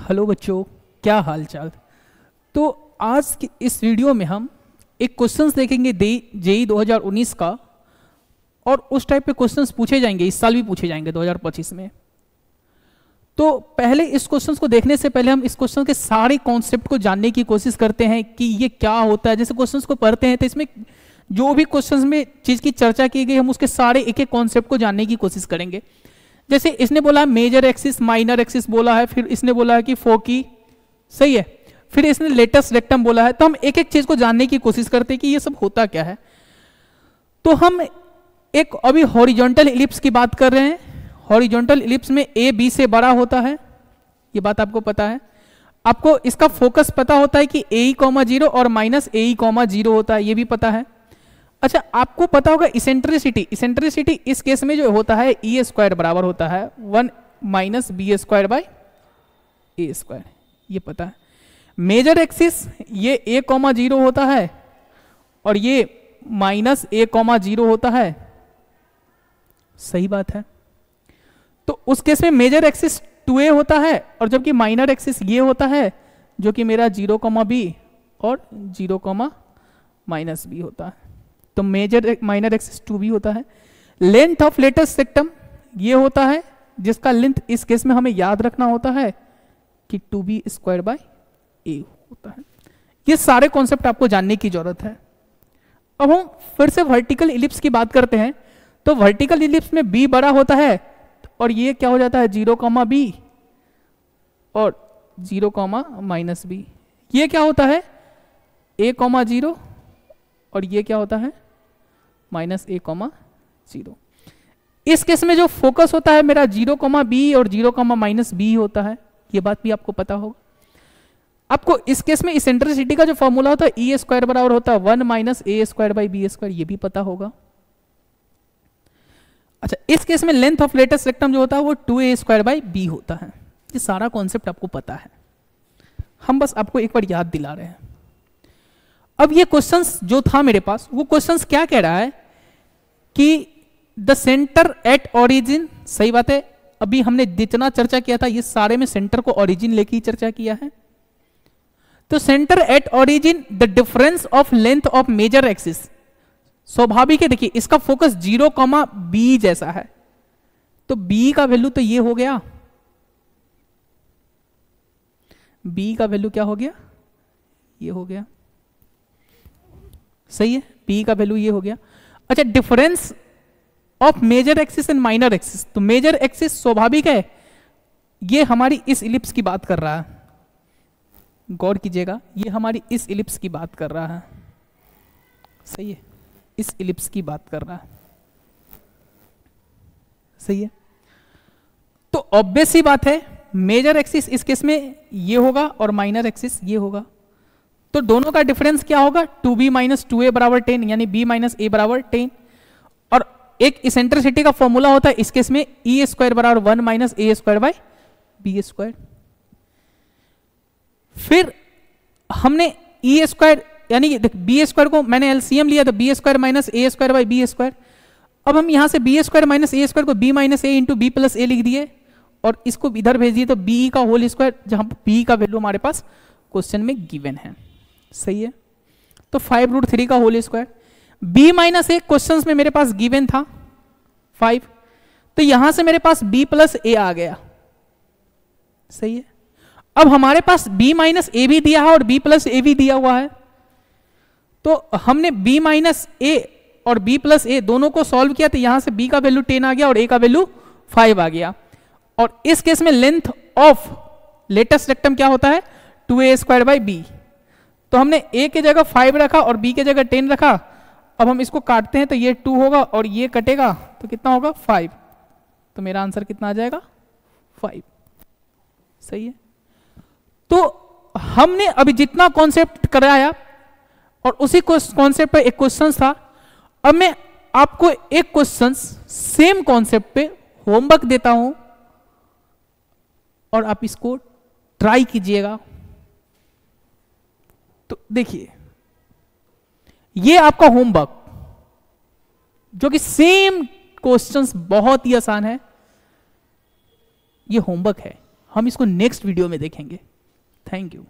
Hello बच्चों, क्या हाल चाल। तो आज की इस वीडियो में हम एक क्वेश्चंस देखेंगे जेई 2019 का, और उस टाइप के क्वेश्चंस पूछे जाएंगे, इस साल भी पूछे जाएंगे 2025 में। तो पहले इस क्वेश्चंस को देखने से पहले हम इस क्वेश्चन के सारे कॉन्सेप्ट को जानने की कोशिश करते हैं कि ये क्या होता है। जैसे क्वेश्चंस को पढ़ते हैं तो इसमें जो भी क्वेश्चंस में चीज़ की चर्चा की गई, हम उसके सारे एक एक कॉन्सेप्ट को जानने की कोशिश करेंगे। जैसे इसने बोला है मेजर एक्सिस, माइनर एक्सिस बोला है, फिर इसने बोला है कि फोकी, सही है, फिर इसने लेटस रेक्टम बोला है। तो हम एक एक चीज को जानने की कोशिश करते हैं कि ये सब होता क्या है। तो हम एक अभी हॉरिजॉन्टल इलिप्स की बात कर रहे हैं। हॉरिजॉन्टल इलिप्स में ए बी से बड़ा होता है, ये बात आपको पता है। आपको इसका फोकस पता होता है कि AE, 0 और -AE, 0 होता है, ये भी पता है। अच्छा, आपको पता होगा इसेंट्रिसिटी। इसेंट्रिसिटी इस केस में जो होता है E² बराबर होता है 1 - B² A², ये पता है। मेजर एक्सिस ये A, 0 होता है और ये -A, 0 होता है, सही बात है। तो उस केस में मेजर एक्सिस 2A होता है, और जबकि माइनर एक्सिस ये होता है जो कि मेरा 0, B और 0, -B होता है। तो मेजर माइनर एक्सिस 2B होता है। लेंथ ऑफ लेटेस्ट सेक्टम ये होता है, जिसका लेंथ इस केस में हमें याद रखना होता है कि 2B² A होता है। ये सारे कॉन्सेप्ट आपको जानने की जरूरत है। अब हम फिर से वर्टिकल इलिप्स की बात करते हैं। तो वर्टिकल इलिप्स में B बड़ा होता है और ये क्या हो जाता है 0, B और 0, -B। ये क्या होता है A, 0 और ये क्या होता है -A, 0। इस केस में जो फोकस होता है मेरा 0, B और 0, -B होता है, ये बात भी आपको पता होगा। आपको इस केस में इसेंट्रिसिटी का जो फॉर्मूला होता है E² बराबर होता है 1 - A² B², ये भी पता होगा। अच्छा, इस केस में लेंथ ऑफ लेटेस्ट रेक्टम जो होता है वो 2A² B होता है। ये सारा कॉन्सेप्ट आपको पता है, हम बस आपको एक बार याद दिला रहे हैं। अब ये क्वेश्चंस जो था मेरे पास, वो क्वेश्चंस क्या कह रहा है कि द सेंटर एट ओरिजिन, सही बात है। अभी हमने जितना चर्चा किया था ये सारे में सेंटर को ओरिजिन लेके ही चर्चा किया है। तो centre at origin the difference of length of major axis, स्वाभाविक है। देखिए इसका फोकस 0, B जैसा है, तो B का वैल्यू तो ये हो गया, B का वैल्यू क्या हो गया, ये हो गया, सही है। B का वैल्यू ये हो गया। अच्छा, difference of major axis and minor axis, तो मेजर एक्सिस स्वाभाविक है ये हमारी इस इलिप्स की बात कर रहा है, गौर कीजिएगा, ये हमारी इस इलिप्स की बात कर रहा है, सही है, इस इलिप्स की बात कर रहा है, सही है। तो ऑब्वियस ही बात है मेजर एक्सिस इस केस में ये होगा और माइनर एक्सिस ये होगा, तो दोनों का डिफरेंस क्या होगा 2B - 2A = 10, यानी B - A = 10। और एक इसेंट्रिसिटी का फॉर्मूला होता है इस केस में E² बराबर 1 - A² B²। फिर हमने E² यानी B² को मैंने LCM लिया, तो B² - A² B²। अब हम यहां से B² - A² को B - A × B + A लिख दिए और इसको इधर भेज दिए, तो B का होल स्क्वायर, जहां B का वैल्यू हमारे पास क्वेश्चन में गिवन है, सही है। तो 5√3 का whole square, B - A questions में मेरे पास गिवन था 5, तो यहां से मेरे पास B + A आ गया, सही है। अब हमारे पास B - A भी दिया है और B + A भी दिया हुआ है, तो हमने B - A और B + A दोनों को सॉल्व किया, तो यहां से B का वैल्यू 10 आ गया और A का वैल्यू 5 आ गया। और इस केस में लेंथ ऑफ लेटेस्ट रेक्टम क्या होता है 2A² B, तो हमने A की जगह 5 रखा और B की जगह 10 रखा। अब हम इसको काटते हैं तो ये 2 होगा और ये कटेगा तो कितना होगा 5, तो मेरा आंसर कितना आ जाएगा 5, सही है। तो हमने अभी जितना कॉन्सेप्ट कराया और उसी कॉन्सेप्ट पे एक क्वेश्चन था। अब मैं आपको एक क्वेश्चन सेम कॉन्सेप्ट पे होमवर्क देता हूं और आप इसको ट्राई कीजिएगा। तो देखिए ये आपका होमवर्क, जो कि सेम क्वेश्चंस बहुत ही आसान है, ये होमवर्क है, हम इसको नेक्स्ट वीडियो में देखेंगे। Thank you.